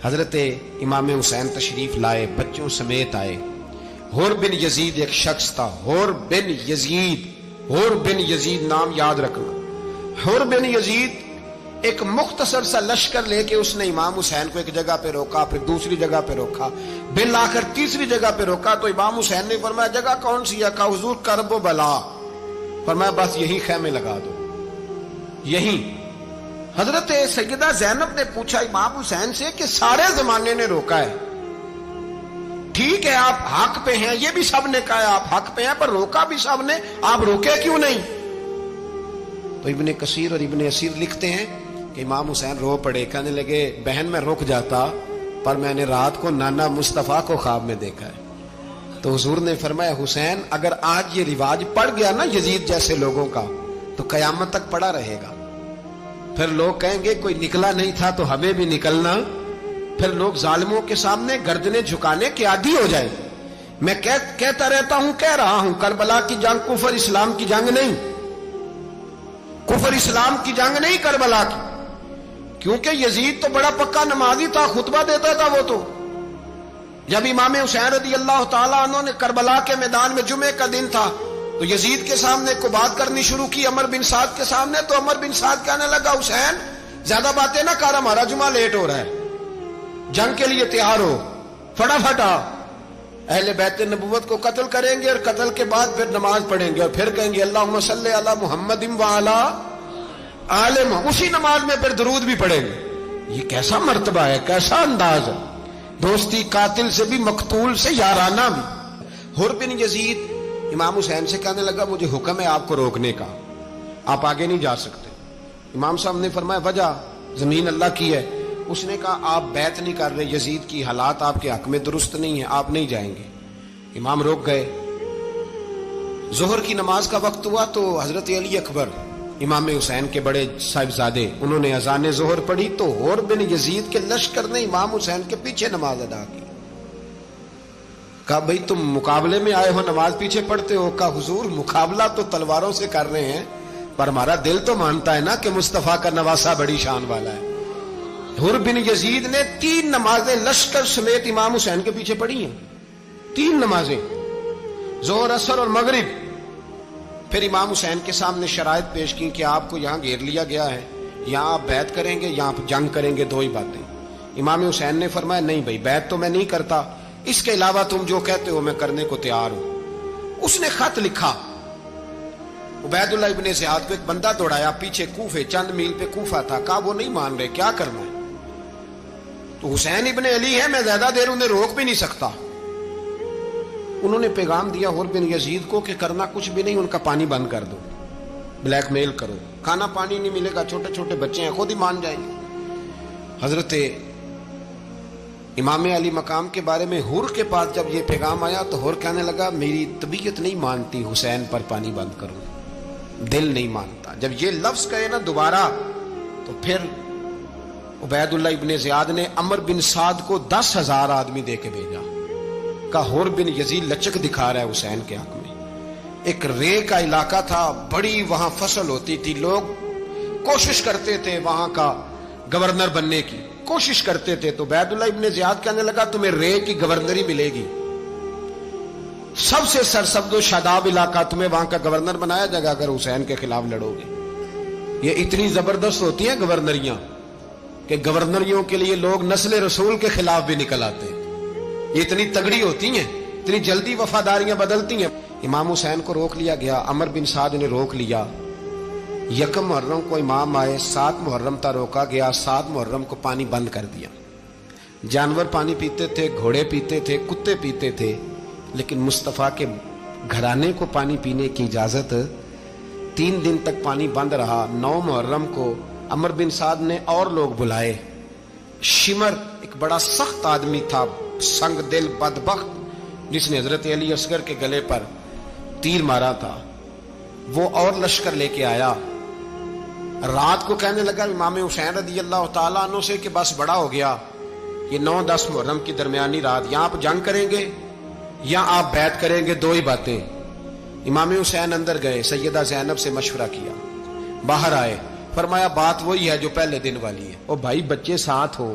حضرت امام حسین تشریف لائے، بچوں سمیت آئے۔ حور بن یزید ایک شخص تھا، حور بن یزید، حور بن یزید نام یاد رکھنا۔ حور بن یزید ایک مختصر سا لشکر لے کے اس نے امام حسین کو ایک جگہ پہ روکا، پھر دوسری جگہ پہ روکا، بالآخر تیسری جگہ پہ روکا تو امام حسین نے فرمایا جگہ کون سی ہے؟ کہا حضور کرب و بلا۔ فرمایا بس یہی خیمے لگا دو، یہی۔ حضرت سیدہ زینب نے پوچھا امام حسین سے کہ سارے زمانے نے روکا ہے، ٹھیک ہے آپ حق پہ ہیں، یہ بھی سب نے کہا ہے آپ حق پہ ہیں، پر روکا بھی سب نے، آپ روکے کیوں نہیں؟ تو ابن کثیر اور ابن اسیر لکھتے ہیں کہ امام حسین رو پڑے، کہنے لگے بہن میں رک جاتا پر میں نے رات کو نانا مصطفیٰ کو خواب میں دیکھا ہے۔ تو حضور نے فرمایا حسین اگر آج یہ رواج پڑ گیا نا یزید جیسے لوگوں کا تو قیامت تک پڑا رہے گا، پھر لوگ کہیں گے کوئی نکلا نہیں تھا تو ہمیں بھی نکلنا، پھر لوگ ظالموں کے سامنے گردنیں جھکانے کے عادی ہو جائیں۔ میں کہتا رہتا ہوں، کہہ رہا ہوں، کربلا کی جنگ کفر اسلام کی جنگ نہیں، کفر اسلام کی جنگ نہیں کربلا کی، کیونکہ یزید تو بڑا پکا نمازی تھا، خطبہ دیتا تھا وہ تو۔ جب امام حسین رضی اللہ تعالیٰ عنہ نے کربلا کے میدان میں جمعے کا دن تھا تو یزید کے سامنے کو بات کرنی شروع کی، عمر بن سعد کے سامنے، تو عمر بن سعد کہنے لگا حسین زیادہ باتیں نہ کر، ہمارا جمعہ لیٹ ہو رہا ہے، جنگ کے لیے تیار ہو، فٹافٹ آ، اہل بیت نبوت کو قتل کریں گے اور قتل کے بعد پھر نماز پڑھیں گے اور پھر کہیں گے اللہم صلی علی محمد وعلی آل محمد، اسی نماز میں پھر درود بھی پڑھیں گے۔ یہ کیسا مرتبہ ہے، کیسا انداز ہے، دوستی قاتل سے بھی مقتول سے یارانہ بھی۔ حور بن یزید امام حسین سے کہنے لگا مجھے حکم ہے آپ کو روکنے کا، آپ آگے نہیں جا سکتے۔ امام صاحب نے فرمایا وجہ؟ زمین اللہ کی ہے۔ اس نے کہا آپ بیعت نہیں کر رہے، یزید کی حالات آپ کے حق میں درست نہیں ہیں، آپ نہیں جائیں گے۔ امام روک گئے۔ ظہر کی نماز کا وقت ہوا تو حضرت علی اکبر امام حسین کے بڑے صاحبزادے انہوں نے اذان ظہر پڑھی تو حور بن یزید کے لشکر نے امام حسین کے پیچھے نماز ادا کی۔ کہا بھئی تم مقابلے میں آئے ہو، نماز پیچھے پڑھتے ہو؟ کہا حضور مقابلہ تو تلواروں سے کر رہے ہیں پر ہمارا دل تو مانتا ہے نا کہ مصطفیٰ کا نواسہ بڑی شان والا ہے۔ حور بن یزید نے 3 نمازیں لشکر سمیت امام حسین کے پیچھے پڑھی ہیں، 3 نمازیں، ظہر اثر اور مغرب۔ پھر امام حسین کے سامنے شرائط پیش کی کہ آپ کو یہاں گھیر لیا گیا ہے، یہاں آپ بیعت کریں گے، یہاں آپ جنگ کریں گے، 2 ہی باتیں۔ امام حسین نے فرمایا نہیں بھائی بیعت تو میں نہیں کرتا، اس کے علاوہ تم جو کہتے ہو میں کرنے کو تیار ہوں۔ اس نے خط لکھا، عبید اللہ ابن زیاد کو ایک بندہ دوڑایا پیچھے، کوفے چند میل پہ کوفہ تھا، کہا وہ نہیں مان رہے، کیا کرنا ہے؟ تو حسین ابن علی ہے، میں زیادہ دیر انہیں روک بھی نہیں سکتا۔ انہوں نے پیغام دیا حور بن یزید کو کہ کرنا کچھ بھی نہیں، ان کا پانی بند کر دو، بلیک میل کرو، کھانا پانی نہیں ملے گا، چھوٹے چھوٹے بچے ہیں، خود ہی مان جائیں گے۔ حضرت امام علی مقام کے بارے میں حور کے پاس جب یہ پیغام آیا تو حور کہنے لگا میری طبیعت نہیں مانتی حسین پر پانی بند کروں، دل نہیں مانتا۔ جب یہ لفظ کہے نا دوبارہ تو پھر عبید اللہ ابن زیاد نے عمر بن سعد کو 10,000 آدمی دے کے بھیجا، کہا حور بن یزید لچک دکھا رہا ہے حسین کے حق میں۔ ایک رے کا علاقہ تھا، بڑی وہاں فصل ہوتی تھی، لوگ کوشش کرتے تھے وہاں کا گورنر بننے کی، کوشش کرتے تھے۔ تو عبید اللہ ابن زیاد کہنے لگا تمہیں رے کی گورنری ملے گی، سب سے سرسبز و شاداب علاقہ، تمہیں وہاں کا گورنر بنایا جائے گا اگر حسین کے خلاف لڑو گے۔ یہ اتنی زبردست ہوتی ہیں گورنریاں کہ گورنریوں کے لیے لوگ نسل رسول کے خلاف بھی نکل آتے ہیں، یہ اتنی تگڑی ہوتی ہیں، اتنی جلدی وفاداریاں بدلتی ہیں۔ امام حسین کو روک لیا گیا، عمر بن سعد نے روک لیا۔ 1 محرم کو امام آئے، 7 محرم تا روکا گیا، 7 محرم کو پانی بند کر دیا۔ جانور پانی پیتے تھے، گھوڑے پیتے تھے، کتے پیتے تھے، لیکن مصطفیٰ کے گھرانے کو پانی پینے کی اجازت، 3 دن تک پانی بند رہا۔ 9 محرم کو عمر بن سعد نے اور لوگ بلائے۔ شمر ایک بڑا سخت آدمی تھا، سنگ دل بدبخت، جس نے حضرت علی اصغر کے گلے پر تیر مارا تھا، وہ اور لشکر لے کے آیا۔ رات کو کہنے لگا امام حسین رضی اللہ تعالیٰ عنہ سے کہ بس بڑا ہو گیا، یہ 9-10 محرم کی درمیانی رات، یا آپ جنگ کریں گے یا آپ بیعت کریں گے، 2 ہی باتیں۔ امام حسین اندر گئے، سیدہ زینب سے مشورہ کیا، باہر آئے، فرمایا بات وہی ہے جو پہلے دن والی ہے۔ او بھائی بچے ساتھ ہو،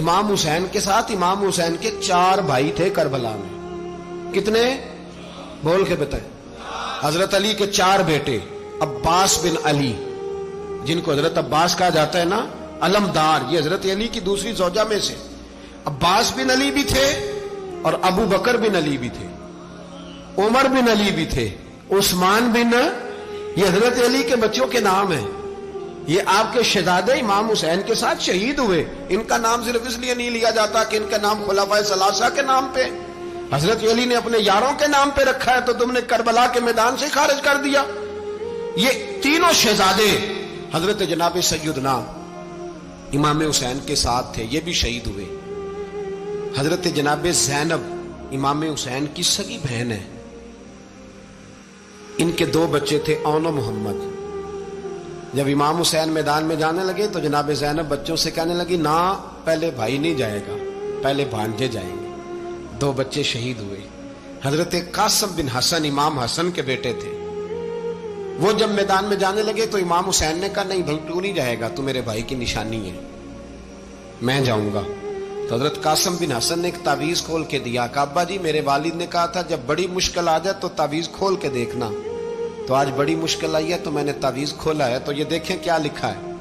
امام حسین کے ساتھ امام حسین کے 4 بھائی تھے کربلا میں. کتنے؟ بول کے بتائیں. حضرت علی کے 4 بیٹے، عباس بن علی جن کو حضرت عباس کہا جاتا ہے نا، علمدار، یہ حضرت علی کی دوسری زوجہ میں سے. عباس بن علی بھی تھے اور ابو بکر بن علی بھی تھے، عمر بن علی بھی تھے، عثمان بن، یہ حضرت علی کے بچوں کے نام ہیں. یہ آپ کے شہزادے امام حسین کے ساتھ شہید ہوئے. ان کا نام صرف اس لیے نہیں لیا جاتا کہ ان کا نام خلفائے ثلاثہ کے نام پہ، حضرت علی نے اپنے یاروں کے نام پہ رکھا ہے تو تم نے کربلا کے میدان سے خارج کر دیا. یہ تینوں شہزادے حضرت جناب سیدنا امام حسین کے ساتھ تھے، یہ بھی شہید ہوئے. حضرت جناب زینب امام حسین کی سگی بہن ہے. ان کے 2 بچے تھے، اون و محمد. جب امام حسین میدان میں جانے لگے تو جناب زینب بچوں سے کہنے لگی، نہ پہلے بھائی نہیں جائے گا، پہلے بھانجے جائیں گے. 2 بچے شہید ہوئے. حضرت قاسم بن حسن امام حسن کے بیٹے تھے. وہ جب میدان میں جانے لگے تو امام حسین نے کہا، نہیں بھائی تو نہیں جائے گا، تو میرے بھائی کی نشانی ہے، میں جاؤں گا. تو حضرت قاسم بن حسن نے ایک تعویذ کھول کے دیا کہ ابا جی میرے والد نے کہا تھا جب بڑی مشکل آ جائے تو تعویذ کھول کے دیکھنا. تو آج بڑی مشکل آئی ہے تو میں نے تعویذ کھولا ہے، تو یہ دیکھیں کیا لکھا ہے.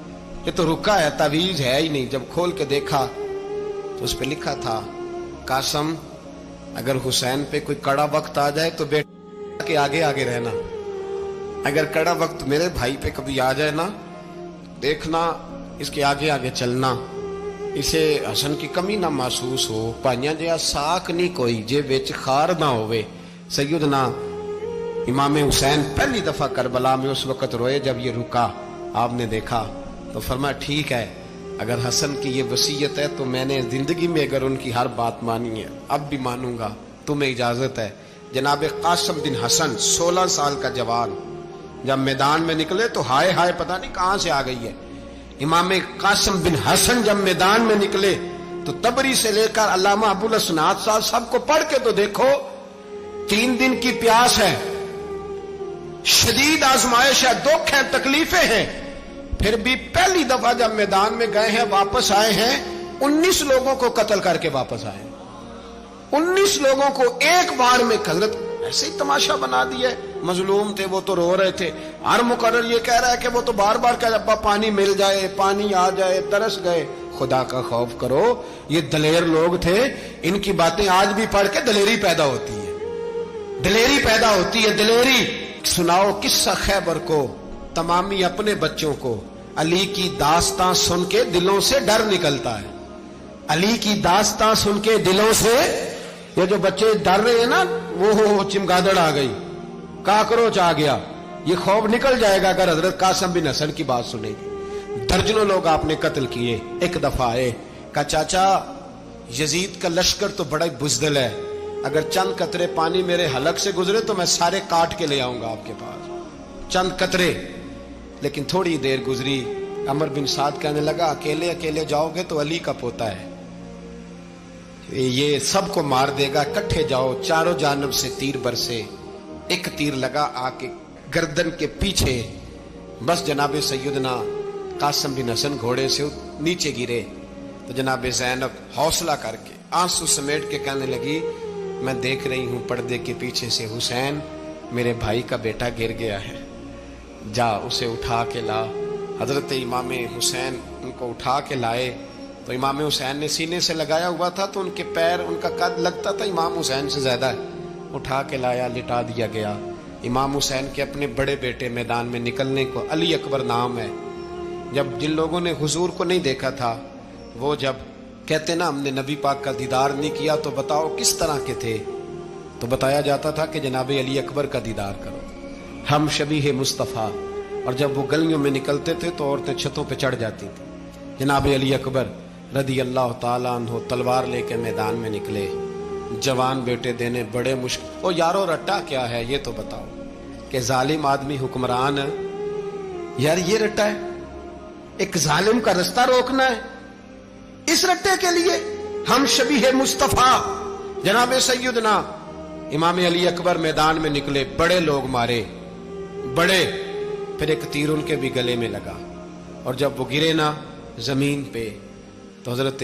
یہ تو رکا ہے، تعویذ ہے ہی نہیں. جب کھول کے دیکھا تو اس پہ لکھا تھا، قاسم اگر حسین پہ کوئی کڑا وقت آ جائے تو بیٹے کے آگے آگے رہنا، اگر کڑا وقت میرے بھائی پہ کبھی آ جائے نا، دیکھنا اس کے آگے آگے چلنا، اسے حسن کی کمی نہ محسوس ہو. پائیاں جہاں ساک نہیں کوئی جے وچ خار نہ ہوئے. سیدنا امام حسین پہلی دفعہ کربلا میں اس وقت روئے جب یہ رکا. آپ نے دیکھا تو فرمایا ٹھیک ہے، اگر حسن کی یہ وصیت ہے تو میں نے زندگی میں اگر ان کی ہر بات مانی ہے اب بھی مانوں گا، تمہیں اجازت ہے. جناب قاسم بن حسن 16 سال کا جوان جب میدان میں نکلے تو ہائے ہائے پتہ نہیں کہاں سے آ گئی ہے. امام قاسم بن حسن جب میدان میں نکلے تو تبری سے لے کر علامہ ابو الاسناد صاحب سب کو پڑھ کے تو دیکھو. 3 دن کی پیاس ہے، شدید آزمائش ہے، دکھ ہے، تکلیفیں ہیں، پھر بھی پہلی دفعہ جب میدان میں گئے ہیں واپس آئے ہیں 19 لوگوں کو قتل کر کے واپس آئے. 19 لوگوں کو ایک بار میں حضرت ایسے ہی تماشا بنا دیا. مظلوم تھے وہ تو رو رہے تھے. ہر مقرر یہ کہہ رہا ہے کہ وہ تو بار بار کہہ ابا پانی مل جائے، پانی آ جائے، ترس گئے. خدا کا خوف کرو، یہ دلیر لوگ تھے. ان کی باتیں آج بھی پڑھ کے دلیری پیدا ہوتی ہے، دلیری پیدا ہوتی ہے، دلیری. سناؤ قصہ خیبر کو تمامی اپنے بچوں کو. علی کی داستان سن کے دلوں سے ڈر نکلتا ہے. علی کی داستان سن کے دلوں سے یہ جو بچے ڈر رہے ہیں نا، وہ چمگادڑ آ گئی، کاکروچ آ گیا، یہ خوف نکل جائے گا اگر حضرت قاسم بن حسن کی بات سنے گی. درجنوں لوگ آپ نے قتل کیے. ایک دفعہ آئے کہا چاچا یزید کا لشکر تو بڑا بزدل ہے، اگر چند قطرے پانی میرے حلق سے گزرے تو میں سارے کاٹ کے لے آؤں گا آپ کے پاس، چند قطرے. لیکن تھوڑی دیر گزری، عمر بن سعد کہنے لگا اکیلے اکیلے جاؤ گے تو علی کا پوتا ہے، یہ سب کو مار دے گا، کٹھے جاؤ. چاروں جانب سے تیر برسے. ایک تیر لگا آ کے گردن کے پیچھے، بس جناب سیدنا قاسم بن حسن گھوڑے سے نیچے گرے. تو جناب زینب حوصلہ کر کے آنسو سمیٹ کے کہنے لگی میں دیکھ رہی ہوں پردے کے پیچھے سے حسین میرے بھائی کا بیٹا گر گیا ہے، جا اسے اٹھا کے لا. حضرت امام حسین ان کو اٹھا کے لائے تو امام حسین نے سینے سے لگایا ہوا تھا تو ان کے پیر، ان کا قد لگتا تھا امام حسین سے زیادہ ہے. اٹھا کے لایا، لٹا دیا گیا. امام حسین کے اپنے بڑے بیٹے میدان میں نکلنے کو، علی اکبر نام ہے. جب جن لوگوں نے حضور کو نہیں دیکھا تھا وہ جب کہتے نا ہم نے نبی پاک کا دیدار نہیں کیا تو بتاؤ کس طرح کے تھے، تو بتایا جاتا تھا کہ جناب علی اکبر کا دیدار کرو، ہم شبیہ مصطفیٰ. اور جب وہ گلیوں میں نکلتے تھے تو عورتیں چھتوں پہ چڑھ جاتی تھیں. جناب علی اکبر رضی اللہ تعالیٰ عنہ تلوار لے کے میدان میں نکلے، جوان بیٹے دینے بڑے مشکل. او یارو رٹا کیا ہے یہ تو بتاؤ کہ ظالم آدمی حکمران ہے یار، یہ رٹا ہے، ایک ظالم کا رستہ روکنا ہے. اس رٹے کے لیے ہم شبیہ مصطفیٰ جناب سیدنا امام علی اکبر میدان میں نکلے، بڑے لوگ مارے، بڑے. پھر ایک تیر ان کے بھی گلے میں لگا اور جب وہ گرے نا زمین پہ تو حضرت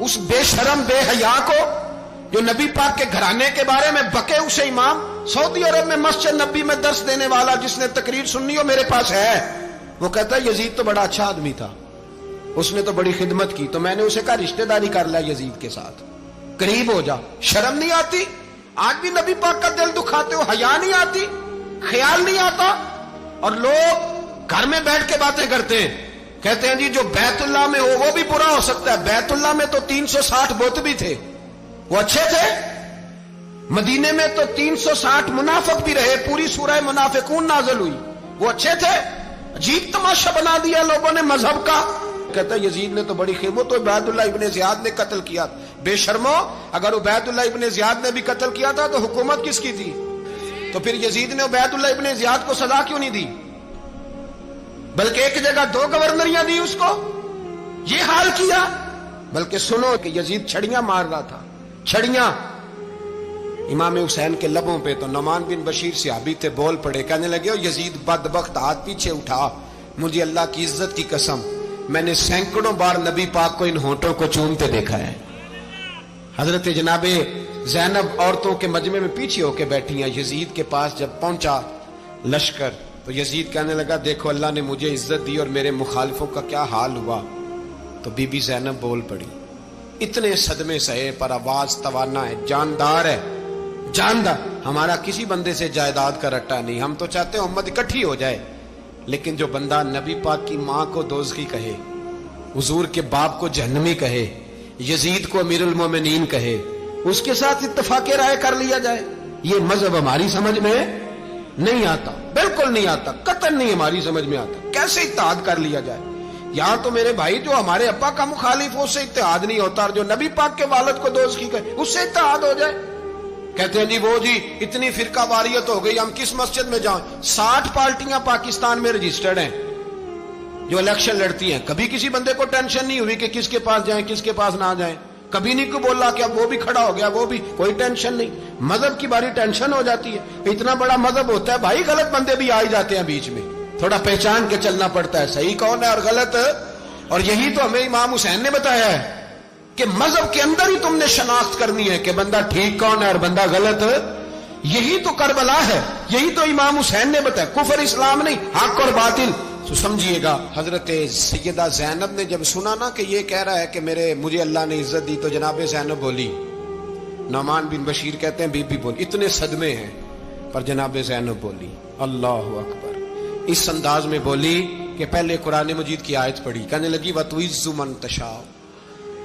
اس بے شرم بے حیا کو جو نبی پاک کے گھرانے کے بارے میں بکے، اسے امام سعودی عرب میں مسجد نبی میں درس دینے والا جس نے تقریر سننی ہو میرے پاس ہے، وہ کہتا ہے یزید تو بڑا اچھا آدمی تھا، اس نے تو بڑی خدمت کی، تو میں نے اسے کہا رشتہ داری کر لیا یزید کے ساتھ، قریب ہو جا۔ شرم نہیں آتی؟ آج بھی نبی پاک کا دل دکھاتے ہو، حیا نہیں آتی، خیال نہیں آتا؟ اور لوگ گھر میں بیٹھ کے باتیں کرتے ہیں، کہتے ہیں جی جو بیت اللہ میں ہو وہ بھی برا ہو سکتا ہے۔ بیت اللہ میں تو 360 بت بھی تھے، وہ اچھے تھے۔ مدینے میں تو 360 منافق بھی رہے، پوری سورہ منافقون نازل ہوئی، وہ اچھے تھے۔ عجیب تماشا بنا دیا لوگوں نے مذہب کا۔ کہتا ہے یزید نے تو بڑی خدمت، تو عبید اللہ ابن زیاد نے قتل کیا۔ بے شرمو، اگر عبید اللہ ابن زیاد نے بھی قتل کیا تھا تو حکومت کس کی تھی؟ تو پھر یزید نے عبید اللہ ابن زیاد کو سزا کیوں نہیں دی؟ بلکہ ایک جگہ 2 گورنریاں دی اس کو، یہ حال کیا۔ بلکہ سنو کہ یزید چھڑیاں مار رہا تھا، چھڑیاں۔ امام حسین کے لبوں پہ تو نعمان بن بشیر صحابی تھے، بول پڑے، کہنے لگے یزید بدبخت، ہاتھ پیچھے اٹھا، مجھے اللہ کی عزت کی قسم میں نے سینکڑوں بار نبی پاک کو ان ہونٹوں کو چومتے دیکھا ہے۔ حضرت جناب زینب عورتوں کے مجمع میں پیچھے ہو کے بیٹھی ہیں، یزید کے پاس جب پہنچا لشکر تو یزید کہنے لگا دیکھو اللہ نے مجھے عزت دی اور میرے مخالفوں کا کیا حال ہوا۔ تو بی بی زینب بول پڑی، اتنے صدمے سہے پر آواز توانا ہے، جاندار ہے، جاندار۔ ہمارا کسی بندے سے جائیداد کا رٹا نہیں، ہم تو چاہتے ہیں امت اکٹھی ہو جائے، لیکن جو بندہ نبی پاک کی ماں کو دوزخی کہے، حضور کے باپ کو جہنمی کہے، یزید کو امیر المومنین کہے، اس کے ساتھ اتفاق رائے کر لیا جائے، یہ مذہب ہماری سمجھ میں نہیں آتا، بالکل نہیں آتا، قطعاً نہیں ہماری سمجھ میں آتا۔ کیسے اتحاد کر لیا جائے؟ یہاں تو میرے بھائی جو ہمارے ابا کا مخالف ہو اس سے اتحاد نہیں ہوتا، اور جو نبی پاک کے والد کو دوزخی کہے اس سے اتحاد ہو جائے۔ کہتے ہیں جی وہ جی اتنی فرقہ واریت ہو گئی، ہم کس مسجد میں جائیں؟ 60 پارٹیاں پاکستان میں رجسٹرڈ ہیں جو الیکشن لڑتی ہیں، کبھی کسی بندے کو ٹینشن نہیں ہوئی کہ کس کے پاس جائیں کس کے پاس نہ جائیں، کبھی نہیں کوئی بولا کہ اب وہ بھی کھڑا ہو گیا، وہ بھی، کوئی ٹینشن نہیں۔ مذہب کی باری ٹینشن ہو جاتی ہے، اتنا بڑا مذہب ہوتا ہے بھائی، غلط بندے بھی آ جاتے ہیں بیچ میں، تھوڑا پہچان کے چلنا پڑتا ہے صحیح کون ہے اور غلط۔ اور یہی تو ہمیں امام حسین نے بتایا ہے کہ مذہب کے اندر ہی تم نے شناخت کرنی ہے کہ بندہ ٹھیک کون ہے اور بندہ غلط۔ یہی تو کربلا ہے، یہی تو امام حسین نے بتایا، کفر اسلام نہیں، حق اور باطل۔ تو سمجھیے گا حضرت سیدہ زینب نے جب سنا نا کہ یہ کہہ رہا ہے کہ مجھے اللہ نے عزت دی، تو جناب زینب بولی، نعمان بن بشیر کہتے ہیں بی بی بولی، اتنے صدمے ہیں پر جناب زینب بولی اللہ اکبر، اس انداز میں بولی کہ پہلے قرآن مجید کی آیت پڑھی، کہنے لگی وَتُعِزُّ مَن تَشَاءُ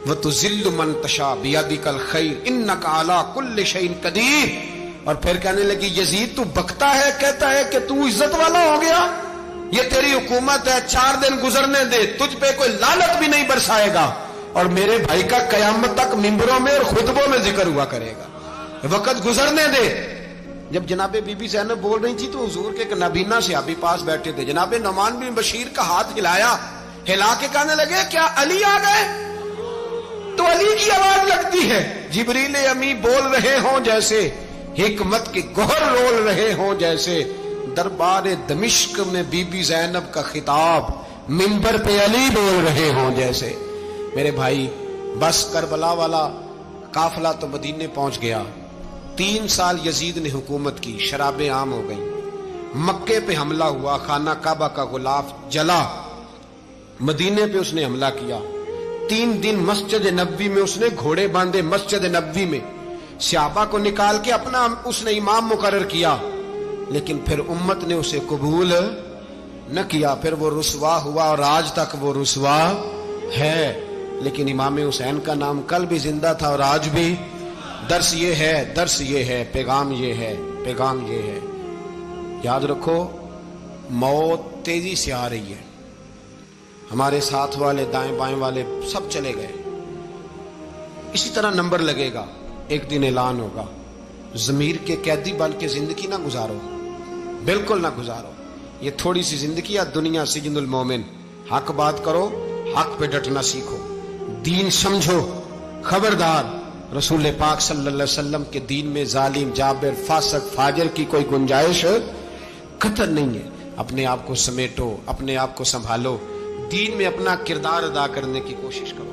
وَتُذِلُّ مَن تَشَاءُ بِيَدِكَ الْخَيْرُ إِنَّكَ عَلَىٰ كُلِّ شَيْءٍ قَدِيرٌ۔ اور پھر کہنے لگی یزید تو بکتا ہے، کہتا ہے کہ تو عزت والا ہو گیا، یہ تیری حکومت ہے، 4 دن گزرنے دے، تجھ پہ کوئی لعنت بھی نہیں برسائے گا، اور میرے بھائی کا قیامت تک ممبروں میں اور خطبوں میں ذکر ہوا کرے گا، وقت گزرنے دے۔ جب جناب بی بی زینب بول رہی تھی تو حضور کے ایک نابینا صحابی پاس بیٹھے تھے، جناب نعمان بن بشیر کا ہاتھ ہلایا، ہلا کے کہنے لگے کیا علی آ گئے؟ تو علی کی آواز لگتی ہے، جبریل امی بول رہے ہوں جیسے، حکمت کے گوہر رول رہے ہوں جیسے، دربار دمشق میں بی بی زینب کا خطاب، منبر پہ علی بول رہے ہوں جیسے۔ میرے بھائی بس کربلا والا قافلہ تو مدینے پہنچ گیا، 3 سال یزید نے حکومت کی، شرابیں عام ہو گئیں، مکے پہ حملہ ہوا، خانہ کعبہ کا غلاف جلا، مدینے پہ اس نے حملہ کیا، 3 دن مسجد نبوی میں اس نے گھوڑے باندھے، مسجد نبوی میں صحابہ کو نکال کے اپنا اس نے امام مقرر کیا، لیکن پھر امت نے اسے قبول نہ کیا، پھر وہ رسوا ہوا اور آج تک وہ رسوا ہے۔ لیکن امام حسین کا نام کل بھی زندہ تھا اور آج بھی۔ درس یہ ہے، پیغام یہ ہے، پیغام یہ ہے، یاد رکھو موت تیزی سے آ رہی ہے، ہمارے ساتھ والے دائیں بائیں والے سب چلے گئے، اسی طرح نمبر لگے گا، ایک دن اعلان ہوگا۔ ضمیر کے قیدی بن کے زندگی نہ گزارو، بالکل نہ گزارو، یہ تھوڑی سی زندگی ہے، دنیا سجن المومن۔ حق بات کرو، حق پہ ڈٹنا سیکھو، دین سمجھو، خبردار رسول پاک صلی اللہ علیہ وسلم کے دین میں ظالم، جابر، فاسق، فاجر کی کوئی گنجائش قطع نہیں ہے۔ اپنے آپ کو سمیٹو، اپنے آپ کو سنبھالو، دین میں اپنا کردار ادا کرنے کی کوشش کرو،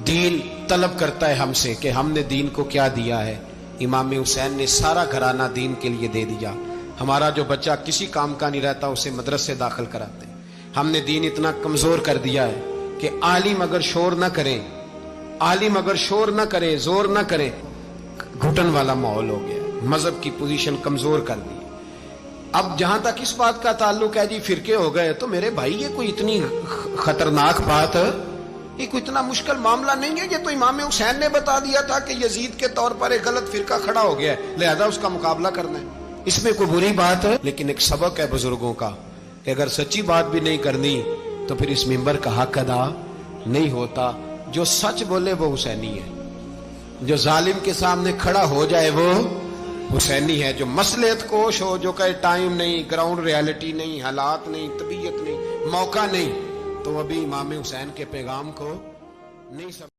دین طلب کرتا ہے ہم سے کہ ہم نے دین کو کیا دیا ہے. امام حسین نے سارا گھرانہ دین کے لیے دے دیا. ہمارا جو بچہ کسی کام کا نہیں رہتا اسے مدرسے داخل کراتے ہیں. ہم نے دین اتنا کمزور کر دیا ہے کہ عالم اگر شور نہ کریں، عالم اگر شور نہ کرے، زور نہ کرے، گھٹن والا ماحول ہو گیا. مذہب کی پوزیشن کمزور کر دی. اب جہاں تک اس بات کا تعلق ہے جی فرقے ہو گئے، تو میرے بھائی یہ کوئی اتنی خطرناک بات ہے، یہ کوئی اتنا مشکل معاملہ نہیں ہے. یہ تو امام حسین نے بتا دیا تھا کہ یزید کے طور پر ایک غلط فرقہ کھڑا ہو گیا ہے، لہذا اس کا مقابلہ کرنا ہے. اس میں کوئی بری بات ہے؟ لیکن ایک سبق ہے بزرگوں کا کہ اگر سچی بات بھی نہیں کرنی تو پھر اس منبر کا حق ادا نہیں ہوتا. جو سچ بولے وہ حسینی ہے، جو ظالم کے سامنے کھڑا ہو جائے وہ حسینی ہے. جو مصلحت کوش ہو، جو کہے ٹائم نہیں، گراؤنڈ ریالٹی نہیں، حالات نہیں، طبیعت نہیں، موقع نہیں، تو ابھی امام حسین کے پیغام کو نہیں سمجھ